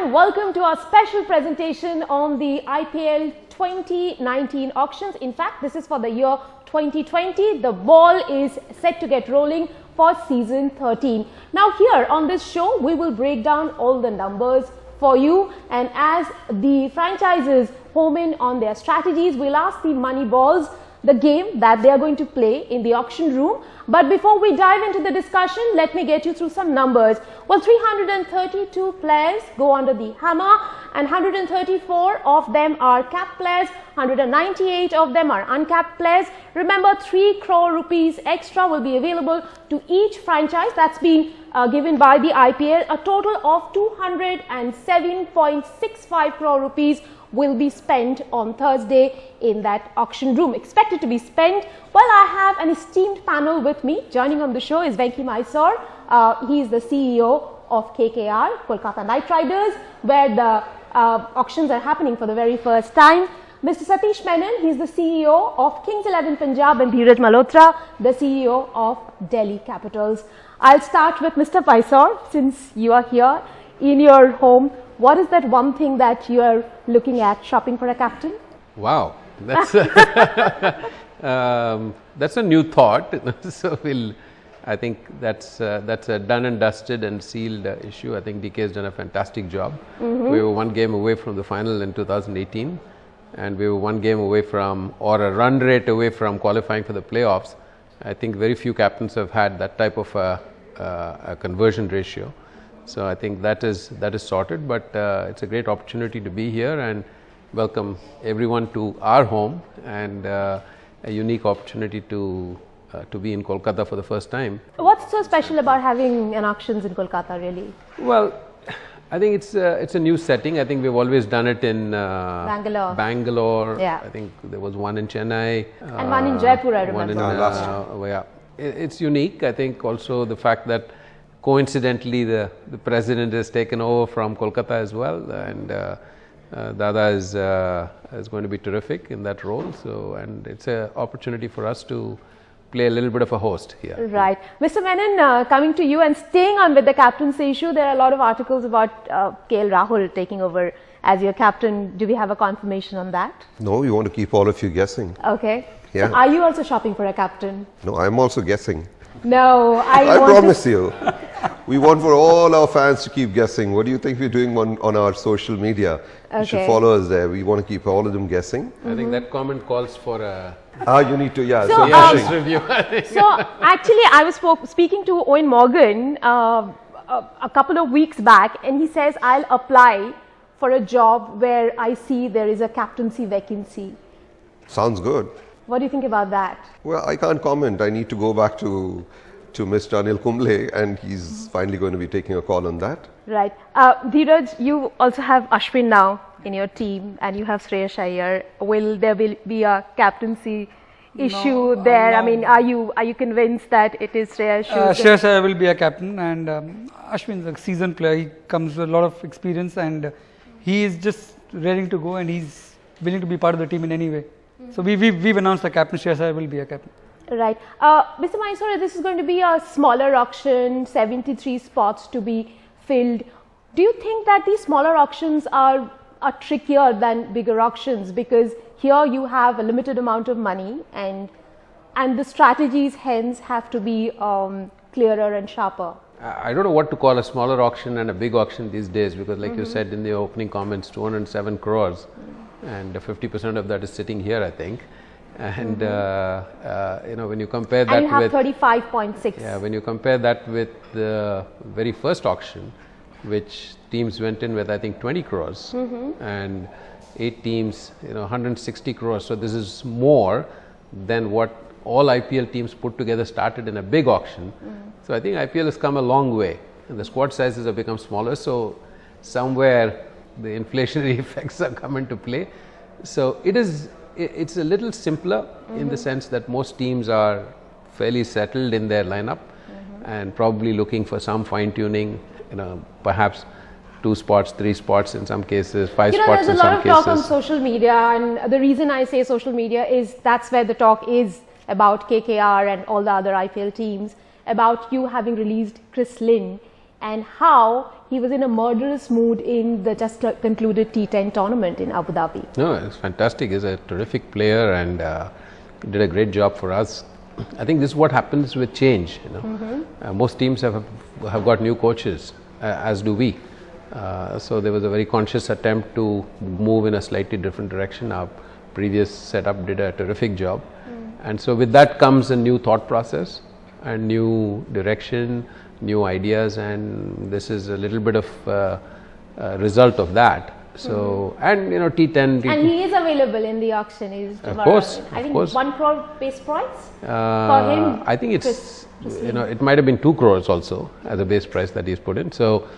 and welcome to our special presentation on the IPL 2019 auctions. In fact, this is for the year 2020. The ball is set to get rolling for season 13. Now here on this show, we will break down all the numbers for you, and as the franchises home in on their strategies, we'll ask the money balls the game that they are going to play in the auction room. But before we dive into the discussion, let me get you through some numbers. Well, 332 players go under the hammer, and 134 of them are capped players, 198 of them are uncapped players. Remember, 3 crore rupees extra will be available to each franchise. That's been given by the IPL. A total of 207.65 crore rupees will be spent on Thursday in that auction room, expected to be spent. Well, I have an esteemed panel with me. Joining on the show is Venky Mysore. He is the CEO of KKR, Kolkata Knight Riders, where the auctions are happening for the very first time. Mr. Satish Menon, he is the CEO of Kings 11 Punjab, and Dheeraj Malhotra, the CEO of Delhi Capitals. I'll start with Mr. Mysore, since you are here in your home. What is that one thing that you are looking at shopping for a captain? Wow, that's that's a new thought. So I think that's a done and dusted and sealed issue. I think DK has done a fantastic job. We were one game away from the final in 2018, and we were one game away from, or a run rate away from, qualifying for the playoffs. I think very few captains have had that type of a conversion ratio. So I think that is sorted, but it's a great opportunity to be here and welcome everyone to our home, and a unique opportunity to be in Kolkata for the first time. What's so special about having an auctions in Kolkata, really? Well, I think it's a new setting. I think we've always done it in Bangalore. Yeah. I think there was one in Chennai. And one in Jaipur, I remember. One in yeah. It's unique. I think also the fact that coincidentally the president has taken over from Kolkata as well, and Dada is going to be terrific in that role. So, and it's an opportunity for us to play a little bit of a host here. Right. Mr. Menon, coming to you and staying on with the captaincy issue, there are a lot of articles about KL Rahul taking over as your captain. Do we have a confirmation on that? No, we want to keep all of you guessing. Okay. Yeah. So are you also shopping for a captain? No, I'm also guessing. No, I promise you. We want for all our fans to keep guessing. What do you think we're doing on our social media? Okay. You should follow us there. We want to keep all of them guessing. I think that comment calls for a you need to, yeah. So, review. So actually, I was speaking to Owen Morgan a couple of weeks back, and he says, I'll apply for a job where I see there is a captaincy vacancy. Sounds good. What do you think about that? Well, I can't comment. I need to go back to Mr. Anil Kumble, and he's finally going to be taking a call on that. Right. Dheeraj, you also have Ashwin now in your team, and you have Shreyas Iyer. Will there be a captaincy issue there? No. I mean, are you convinced that it is Shreyas? Shreyas Iyer will be a captain, and Ashwin is a seasoned player. He comes with a lot of experience, and he is just ready to go, and he's willing to be part of the team in any way. So we've announced the captain. Shreyas Iyer will be a captain. Right. Mr. Mysore, this is going to be a smaller auction, 73 spots to be filled. Do you think that these smaller auctions are trickier than bigger auctions, because here you have a limited amount of money, and the strategies hence have to be clearer and sharper? I don't know what to call a smaller auction and a big auction these days, because like you said in the opening comments, 207 crores and 50% of that is sitting here, I think. And you know, when you compare that, and you have 35.6. Yeah, when you compare that with the very first auction, which teams went in with, I think 20 crores, and 8 teams, you know, 160 crores. So this is more than what all IPL teams put together started in a big auction. So I think IPL has come a long way, and the squad sizes have become smaller. So somewhere the inflationary effects are come into play. So it's a little simpler in the sense that most teams are fairly settled in their lineup and probably looking for some fine tuning, you know, perhaps 2 spots, 3 spots in some cases, 5 spots in some cases. There's a lot of talk on social media, and the reason I say social media is that's where the talk is about KKR and all the other IPL teams, about you having released Chris Lynn, and how he was in a murderous mood in the just concluded T10 tournament in Abu Dhabi. No, it's fantastic. He's a terrific player and he did a great job for us. I think this is what happens with change. Most teams have got new coaches, as do we. So there was a very conscious attempt to move in a slightly different direction. Our previous setup did a terrific job, and so with that comes a new thought process and new direction, new ideas, and this is a little bit of result of that. So and T10. And he is available in the auction. He's of course, I think course. 1 crore base price for him. I think it's it might have been 2 crores also as a base price that he's put in. So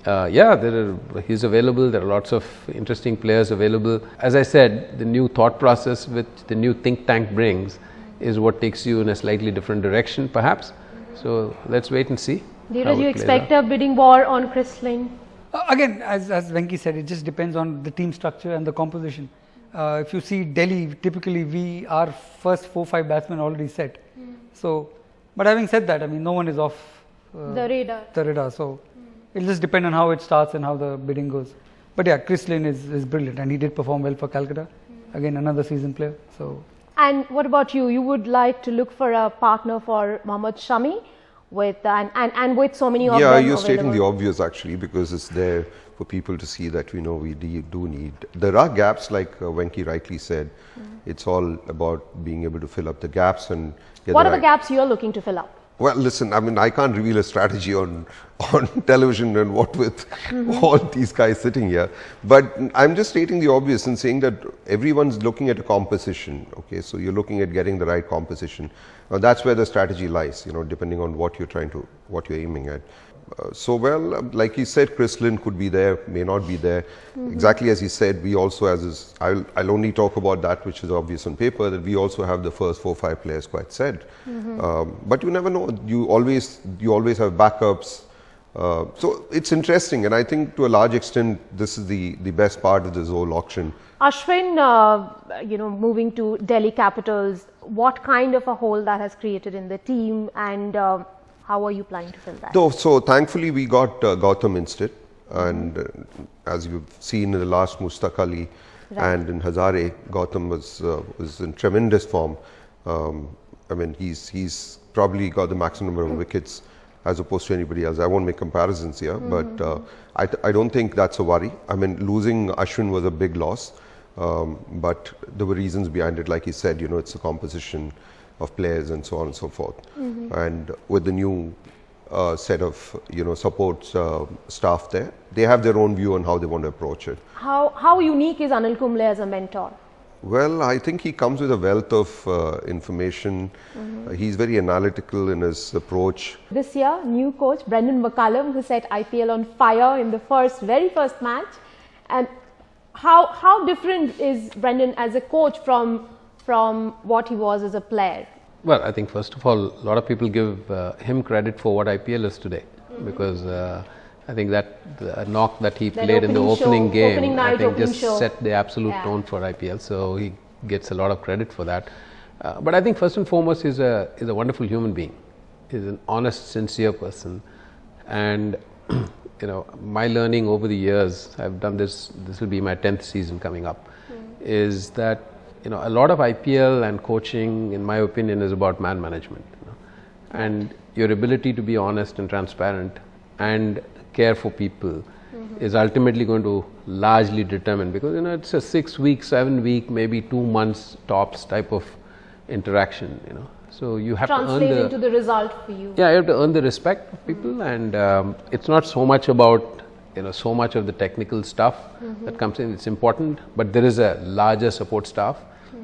yeah, he's available. There are lots of interesting players available. As I said, the new thought process which the new think tank brings is what takes you in a slightly different direction, perhaps. So let's wait and see. Did you expect a bidding war on Chris Lynn? Again, as Venki said, it just depends on the team structure and the composition. If you see Delhi, typically our first 4-5 batsmen already set. So, but having said that, I mean, no one is off the radar. So it'll just depend on how it starts and how the bidding goes. But yeah, Chris Lynn is brilliant and he did perform well for Calcutta. Again, another seasoned player. So. And what about you? You would like to look for a partner for Mohammad Shami? And with so many of them you're available. stating the obvious actually, because it's there for people to see that we do need. There are gaps, like Venki rightly said. It's all about being able to fill up the gaps and get What are the gaps you're looking to fill up? Well, listen, I mean, I can't reveal a strategy on television and what with all these guys sitting here. But I'm just stating the obvious and saying that everyone's looking at a composition. Okay, so you're looking at getting the right composition. That's where the strategy lies, depending on what you're aiming at. Like he said, Chris Lynn could be there, may not be there. Exactly as he said, we also, I'll only talk about that which is obvious on paper, that we also have the first 4-5 players quite set. But you never know. You always have backups. So it's interesting, and I think to a large extent, this is the best part of this whole auction. Ashwin, moving to Delhi Capitals, what kind of a hole that has created in the team, and how are you planning to fill that? So thankfully we got Gautam instead, and as you've seen in the last Mushtaq Ali and in Hazare, Gautam was in tremendous form. I mean, he's probably got the maximum number of wickets as opposed to anybody else. I won't make comparisons here, but I don't think that's a worry. I mean, losing Ashwin was a big loss, but there were reasons behind it. Like he said, it's a composition of players and so on and so forth. And with the new set of support staff there, they have their own view on how they want to approach it. How unique is Anil Kumble as a mentor? Well, I think he comes with a wealth of information. He's very analytical in his approach. This year, new coach Brendan McCullum, who set IPL on fire in the very first match. And how different is Brendan as a coach from what he was as a player? Well, I think first of all, a lot of people give him credit for what IPL is today, because I think that the knock that he played in the opening game, I think just set the absolute tone for IPL. So he gets a lot of credit for that. But I think first and foremost, he's a wonderful human being. He's an honest, sincere person, and my learning over the years, I've done this. This will be my 10th season coming up. Is that a lot of IPL and coaching, in my opinion, is about man management, and your ability to be honest and transparent and care for people is ultimately going to largely determine, because it's a 6-week, 7-week, maybe 2 months tops type of interaction. So you have to earn into the result for you. Yeah, you have to earn the respect of people, and it's not so much about so much of the technical stuff that comes in. It's important, but there is a larger support staff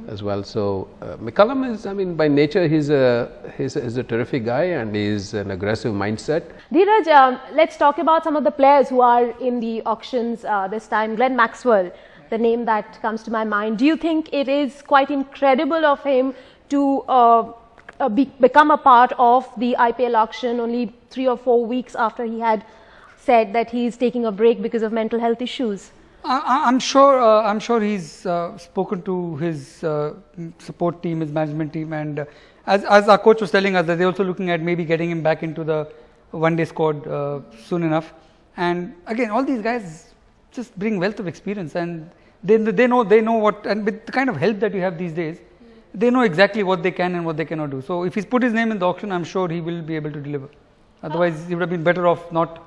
as well. So McCullum is, by nature, he's a terrific guy, and he's an aggressive mindset. Dheeraj, let's talk about some of the players who are in the auctions this time. Glenn Maxwell, the name that comes to my mind. Do you think it is quite incredible of him to become a part of the IPL auction only 3 or 4 weeks after he had said that he is taking a break because of mental health issues? I'm sure he's spoken to his support team, his management team, and as our coach was telling us, that they're also looking at maybe getting him back into the one-day squad soon enough. And again, all these guys just bring wealth of experience, and they know what, and with the kind of help that you have these days, they know exactly what they can and what they cannot do. So if he's put his name in the auction, I'm sure he will be able to deliver. Otherwise, he would have been better off not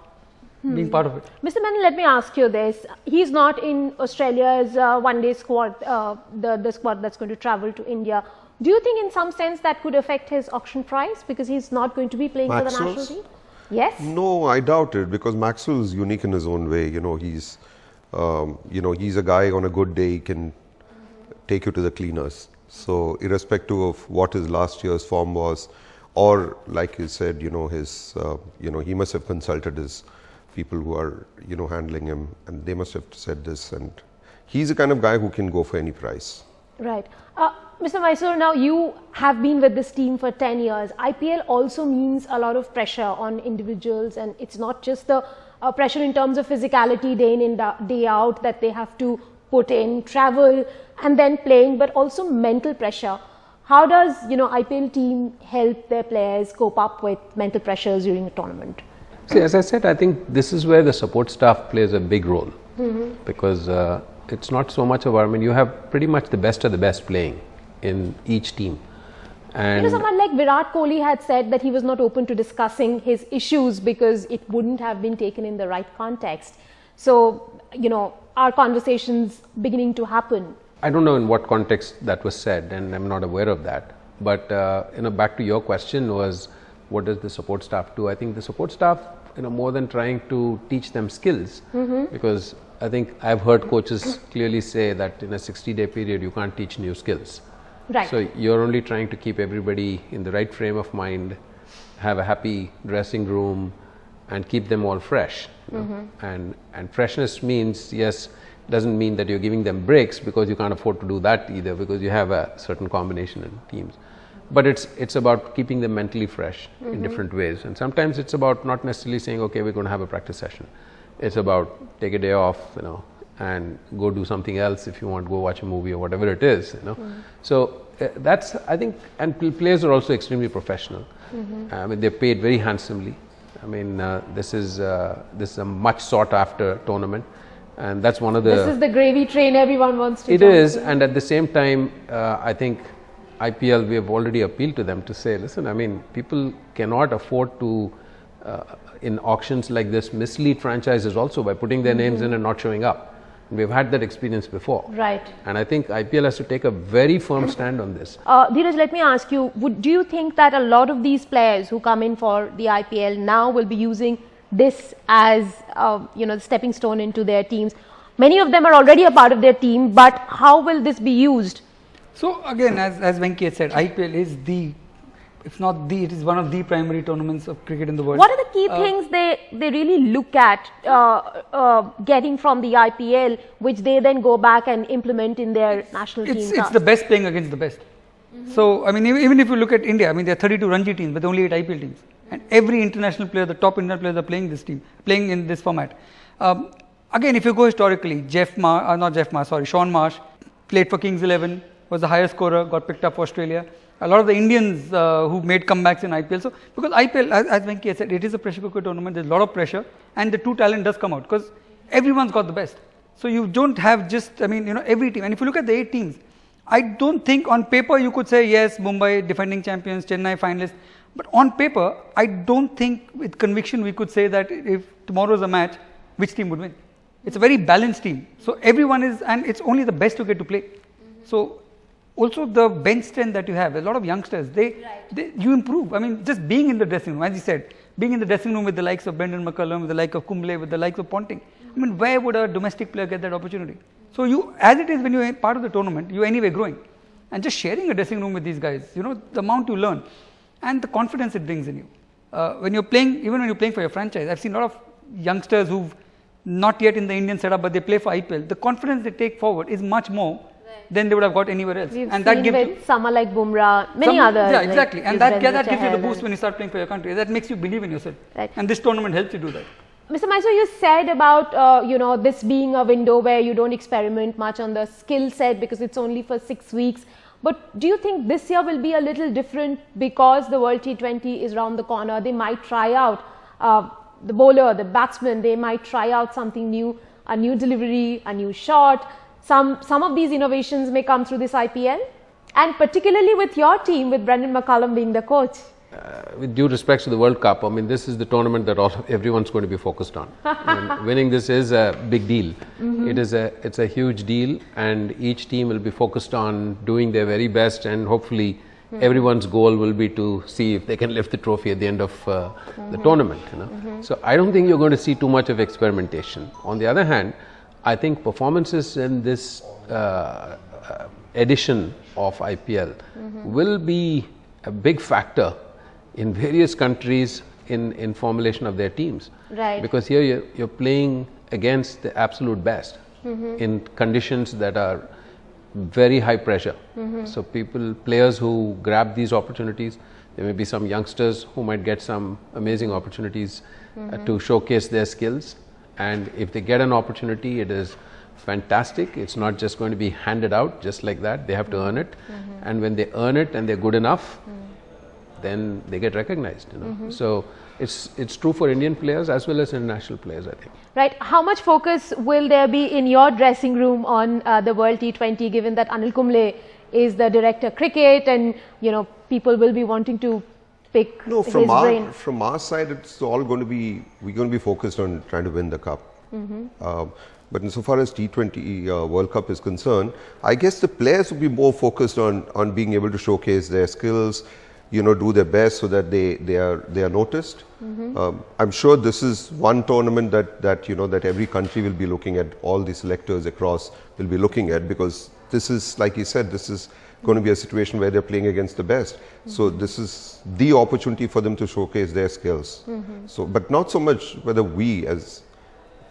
being part of it. Mr. Menon, let me ask you this. He's not in Australia's one-day squad, the squad that's going to travel to India. Do you think in some sense that could affect his auction price because he's not going to be playing for the national team? Yes? No, I doubt it, because Maxwell is unique in his own way. He's he's a guy on a good day, he can take you to the cleaners. So irrespective of what his last year's form was, or like you said, his, he must have consulted his people who are, handling him, and they must have said this, and he's the kind of guy who can go for any price. Right. Mr. Mysore, now you have been with this team for 10 years. IPL also means a lot of pressure on individuals, and it's not just the pressure in terms of physicality day in and day out that they have to put in, travel and then playing, but also mental pressure. How does, IPL team help their players cope up with mental pressures during a tournament? See, as I said, I think this is where the support staff plays a big role, because it's not so much of, you have pretty much the best of the best playing in each team. And someone like Virat Kohli had said that he was not open to discussing his issues because it wouldn't have been taken in the right context. So, are conversations beginning to happen? I don't know in what context that was said, and I'm not aware of that. But, back to your question was, what does the support staff do? I think the support staff, more than trying to teach them skills, because I think I've heard coaches clearly say that in a 60-day period, you can't teach new skills. Right. So you're only trying to keep everybody in the right frame of mind, have a happy dressing room, and keep them all fresh. And freshness means, yes, doesn't mean that you're giving them breaks, because you can't afford to do that either, because you have a certain combination in teams. But it's about keeping them mentally fresh in different ways. And sometimes it's about not necessarily saying, okay, we're going to have a practice session. It's about take a day off, and go do something else if you want, go watch a movie or whatever it is, So that's, I think, and players are also extremely professional. They're paid very handsomely. This is a much sought after tournament, and that's one of the... This is the gravy train everyone wants to It is, and at the same time, I think IPL, we have already appealed to them to say, listen, people cannot afford to, in auctions like this, mislead franchises also by putting their names in and not showing up. We've had that experience before. Right. And I think IPL has to take a very firm stand on this. Dheeraj, let me ask you, do you think that a lot of these players who come in for the IPL now will be using this as, the stepping stone into their teams? Many of them are already a part of their team, but how will this be used? So again, as Venki had said, IPL is it is one of the primary tournaments of cricket in the world. What are the key things they really look at getting from the IPL, which they then go back and implement in their national team? It's the best playing against the best. So, even if you look at India, there are 32 Ranji teams, but only 8 IPL teams. And every international player, the top international players are playing in this format. Again, if you go historically, Shaun Marsh played for Kings 11, was the highest scorer, got picked up for Australia. A lot of the Indians who made comebacks in IPL. So, because IPL, as Venki said, it is a pressure cooker tournament. There's a lot of pressure, and the true talent does come out because everyone's got the best. So you don't have just, every team. And if you look at the 8 teams, I don't think on paper you could say yes, Mumbai defending champions, Chennai finalists. But on paper, I don't think with conviction we could say that if tomorrow is a match, which team would win. It's a very balanced team. So everyone is, and it's only the best who get to play. So also the bench strength that you have, a lot of youngsters, you improve. Just being in the dressing room, as you said, being in the dressing room with the likes of Brendan McCullum, with the likes of Kumble, with the likes of Ponting. Where would a domestic player get that opportunity? So you, as it is when you are part of the tournament, you are anyway growing. And just sharing a dressing room with these guys, the amount you learn and the confidence it brings in you. When you're playing, even when you're playing for your franchise, I've seen a lot of youngsters who've not yet in the Indian setup, but they play for IPL. The confidence they take forward is much more than they would have got anywhere else. We've and seen that gives with you someone like Bumrah, many others. Yeah, exactly. Like and that gives you the Chahal boost when you start playing for your country. That makes you believe in yourself. Right. And this tournament helps you do that. Mr. Mysore, you said about, this being a window where you don't experiment much on the skill set because it's only for 6 weeks. But do you think this year will be a little different because the World T20 is around the corner? They might try out, the bowler, the batsman, they might try out something new, a new delivery, a new shot. Some of these innovations may come through this IPL, and particularly with your team, with Brendan McCullum being the coach. With due respect to the World Cup, I mean, this is the tournament that everyone's going to be focused on. I mean, winning this is a big deal. It's a huge deal, and each team will be focused on doing their very best, and hopefully everyone's goal will be to see if they can lift the trophy at the end of the tournament. So I don't think you're going to see too much of experimentation. On the other hand, I think performances in this edition of IPL will be a big factor in various countries in formulation of their teams. Right. Because here you're playing against the absolute best in conditions that are very high pressure. So players who grab these opportunities, there may be some youngsters who might get some amazing opportunities to showcase their skills. And if they get an opportunity, it is fantastic. It's not just going to be handed out just like that. They have to earn it. And when they earn it and they're good enough, then they get recognized. So it's true for Indian players as well as international players, I think. Right. How much focus will there be in your dressing room on the World T20, given that Anil Kumble is the director cricket, and people will be wanting to pick his brain? From our side, it's all going to be, we're going to be focused on trying to win the cup. But insofar as T20 World Cup is concerned, I guess the players will be more focused on being able to showcase their skills, do their best so that they are noticed. I'm sure this is one tournament that every country will be looking at, all the selectors across will be looking at, because this is, like you said, this is going to be a situation where they're playing against the best. So this is the opportunity for them to showcase their skills. So, but not so much whether we as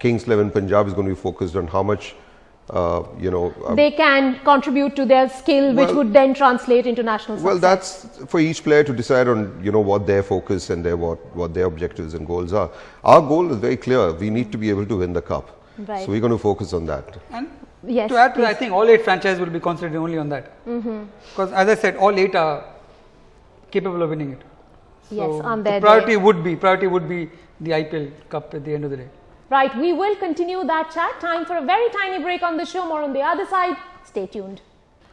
Kings 11 Punjab is going to be focused on how much they can contribute to their skill, which would then translate into national success. Well, that's for each player to decide on, what their focus and what their objectives and goals are. Our goal is very clear. We need to be able to win the cup. Right. So we're going to focus on that. And yes, to add to that, I think all 8 franchises will be concentrated only on that. Because as I said, all 8 are capable of winning it. So yes, on the their priority would be the IPL Cup at the end of the day. Right, we will continue that chat. Time for a very tiny break on the show. More on the other side. Stay tuned.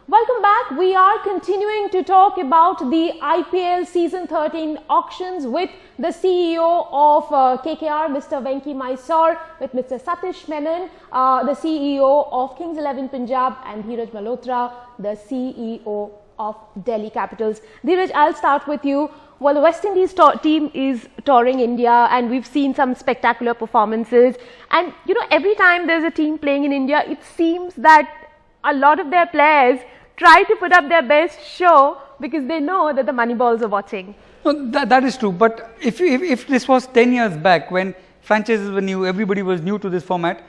Welcome back. We are continuing to talk about the IPL Season 13 auctions with the CEO of KKR, Mr. Venki Mysore, with Mr. Satish Menon, the CEO of Kings 11 Punjab, and Dheeraj Malhotra, the CEO of Delhi Capitals. Dheeraj, I'll start with you. Well, the West Indies team is touring India, and we've seen some spectacular performances. And, every time there's a team playing in India, it seems that a lot of their players try to put up their best show because they know that the money balls are watching. No, that is true. But if this was 10 years back, when franchises were new, everybody was new to this format,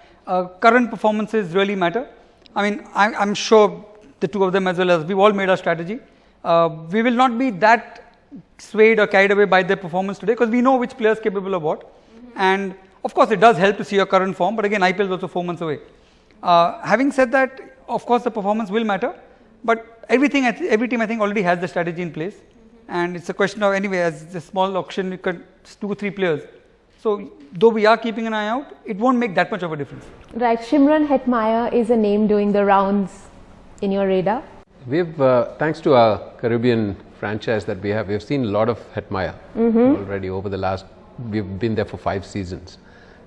current performances really matter. I mean, I'm sure the two of them, as well as we've all made our strategy. We will not be that swayed or carried away by their performance today, because we know which player is capable of what. And of course, it does help to see your current form, but again, IPL is also 4 months away. Having said that, of course, the performance will matter, but every team I think already has the strategy in place, and it's a question of, anyway, as a small auction, you could 2 or 3 players. So though we are keeping an eye out, it won't make that much of a difference. Right, Shimron Hetmyer is a name doing the rounds in your radar. We've, thanks to our Caribbean franchise that we have, we've seen a lot of Hetmyer already over the last, we've been there for 5 seasons.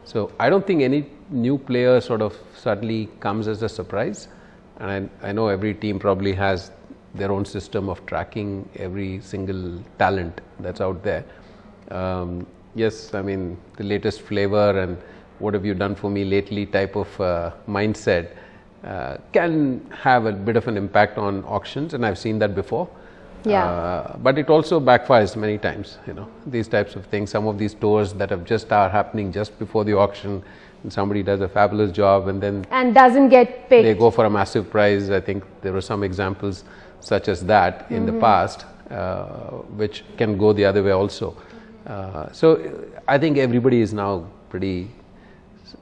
So I don't think any new player sort of suddenly comes as a surprise. And I know every team probably has their own system of tracking every single talent that's out there. Yes, I mean, the latest flavor and what have you done for me lately type of mindset can have a bit of an impact on auctions, and I've seen that before. Yeah. But it also backfires many times, these types of things. Some of these tours that have just are happening just before the auction, and somebody does a fabulous job and then doesn't get picked. They go for a massive prize. I think there were some examples such as that in the past, which can go the other way also. So I think everybody is now pretty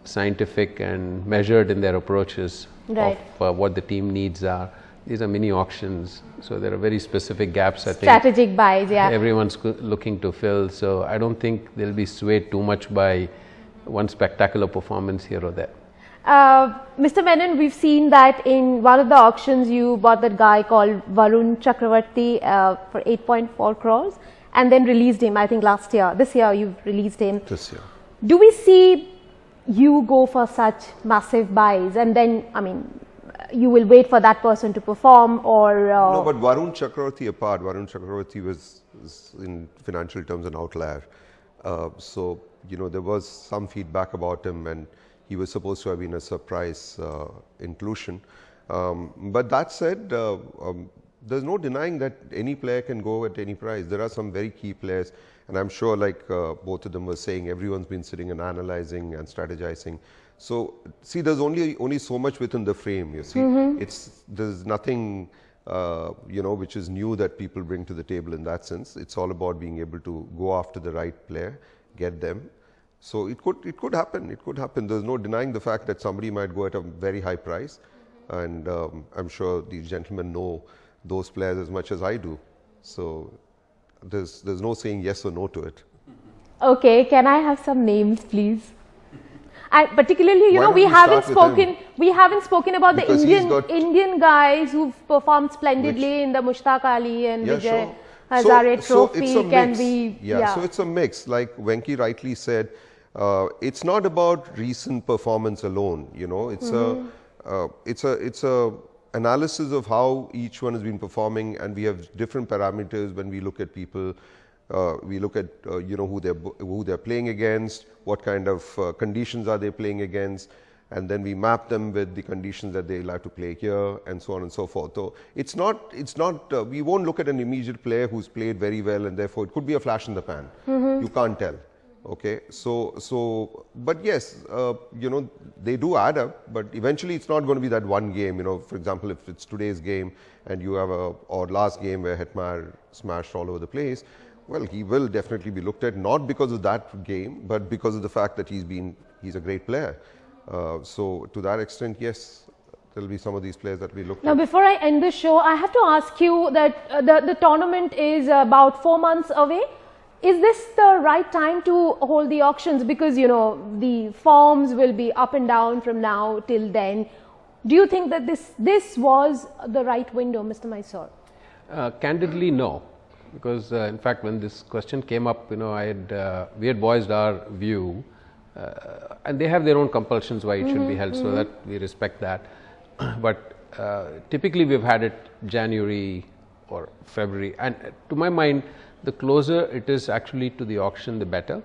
scientific and measured in their approaches Right. of what the team needs are. these are mini auctions, so there are very specific gaps, I think. Strategic buys, yeah. Everyone's looking to fill, so I don't think they'll be swayed too much by one spectacular performance here or there. Mr. Menon, we've seen that in one of the auctions you bought that guy called Varun Chakravarti for 8.4 crores and then released him, I think last year. This year you've released him. This year. Do we see you go for such massive buys and then, I mean, you will wait for that person to perform, or No, but Varun Chakravarti apart, Varun Chakravarti was in financial terms an outlier. So, you know, there was some feedback about him and he was supposed to have been a surprise inclusion. But that said, there's no denying that any player can go at any price. There are some very key players, and I'm sure, like both of them were saying, everyone's been sitting and analyzing and strategizing. So, see, there's only so much within the frame, you see. There's nothing, you know, which is new that people bring to the table in that sense. It's all about being able to go after the right player, get them. So, it could happen, it could happen. There's no denying the fact that somebody might go at a very high price, and I'm sure these gentlemen know those players as much as I do. So, there's no saying yes or no to it. Okay, can I have some names, please? And particularly, you Why know, don't we we haven't start with spoken about Because the Indian guys who've performed splendidly in the Mushtaq Ali and Vijay Hazare Trophy. So it's a Can mix. we? So it's a mix. Like Venki rightly said, it's not about recent performance alone. You know, it's a analysis of how each one has been performing, and we have different parameters when we look at people. We look at you know, who they're playing against, what kind of conditions are they playing against, and then we map them with the conditions that they'll have to play here, and so on and so forth. So it's not we won't look at an immediate player who's played very well, and therefore it could be a flash in the pan. You can't tell. Okay, so but yes, you know, they do add up, but eventually it's not going to be that one game. You know, for example, if it's today's game and you have or last game where Hetmyer smashed all over the place, well, he will definitely be looked at, not because of that game, but because of the fact that he's a great player. So to that extent, yes, there will be some of these players that we look at. Now, before I end the show, I have to ask you that the tournament is about 4 months away. Is this the right time to hold the auctions? Because, you know, the forms will be up and down from now till then. Do you think that this was the right window, Mr. Mysore? Candidly, no. Because in fact, when this question came up, you know, we had voiced our view, and they have their own compulsions why it should be held, so that we respect that. But typically, we've had it January or February, and to my mind, the closer it is actually to the auction, the better,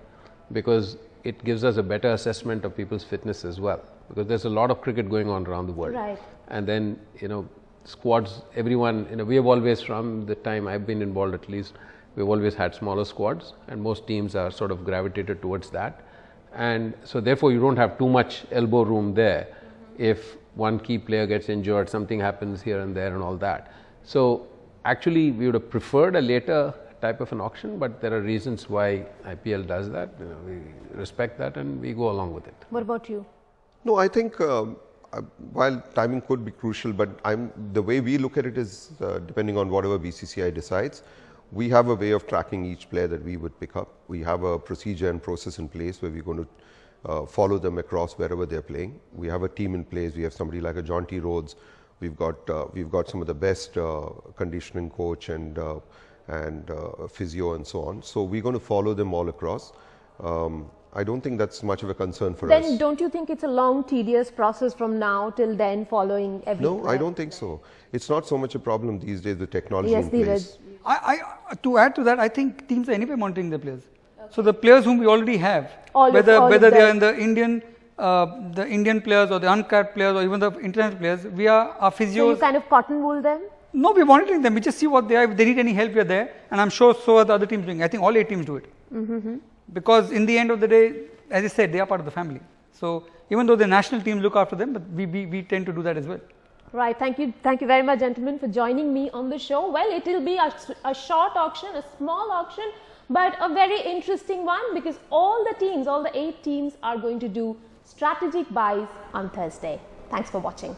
because it gives us a better assessment of people's fitness as well. Because there's a lot of cricket going on around the world, Right. and then, you know, squads, everyone, you know, we have always, from the time I've been involved at least, we've always had smaller squads, and most teams are sort of gravitated towards that. And so therefore you don't have too much elbow room there. If one key player gets injured, something happens here and there and all that. So actually we would have preferred a later type of an auction, but there are reasons why IPL does that. You know, we respect that and we go along with it. What about you? No, I think while timing could be crucial, but the way we look at it is depending on whatever BCCI decides, we have a way of tracking each player that we would pick up. We have a procedure and process in place where we're going to follow them across wherever they're playing. We have a team in place. We have somebody like a John T. Rhodes. We've got some of the best conditioning coach and physio and so on. So we're going to follow them all across. I don't think that's much of a concern for us. Then don't you think it's a long, tedious process from now till then, following every No, player? I don't think so. It's not so much a problem these days with technology in place. To add to that, I think teams are anyway monitoring their players. Okay. So the players whom we already have, All whether of they are them. in the Indian players or the uncapped players or even the international players, we are our physios. So you kind of cotton wool them? No, we're monitoring them. We just see what they are. If they need any help, we are there. And I'm sure so are the other teams doing. I think all 8 teams do it. Because in the end of the day, as I said, they are part of the family. So even though the national teams look after them, but we tend to do that as well. Right. Thank you very much, gentlemen, for joining me on the show. Well, it will be a short auction, a small auction, but a very interesting one, because all the 8 teams are going to do strategic buys on Thursday. Thanks for watching.